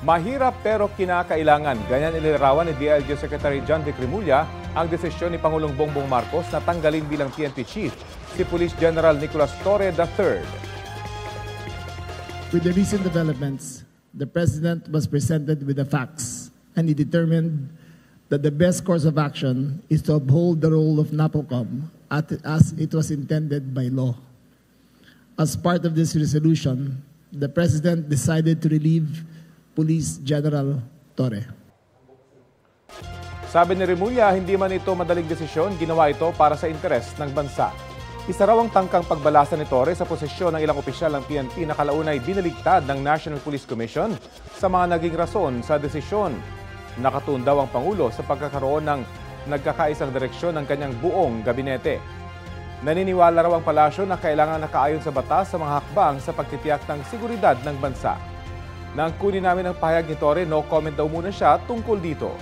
Mahirap pero kinakailangan. Ganyan inilarawan ni DILG Secretary John Vic Remulla ang desisyon ni Pangulong Bongbong Marcos na tanggalin bilang PNP Chief si Police General Nicolas Torre III. With the recent developments, the President was presented with the facts and he determined that the best course of action is to uphold the role of NAPOCOM as it was intended by law. As part of this resolution, the President decided to relieve Police General Torre. Sabi ni Remulla, hindi man ito madaling desisyon, ginawa ito para sa interes ng bansa. Isa raw ang tangkang pagbalasa ni Torre sa posisyon ng ilang opisyal ng PNP na kalaunay binaligtad ng National Police Commission sa mga naging rason sa desisyon. Nakatuon daw ang Pangulo sa pagkakaroon ng nagkakaisang direksyon ng kanyang buong gabinete. Naniniwala raw ang palasyo na kailangan nakaayon sa batas sa mga hakbang sa pagtitiyak ng seguridad ng bansa. Nang kunin namin ang pahayag ni Torre, no comment daw muna siya tungkol dito.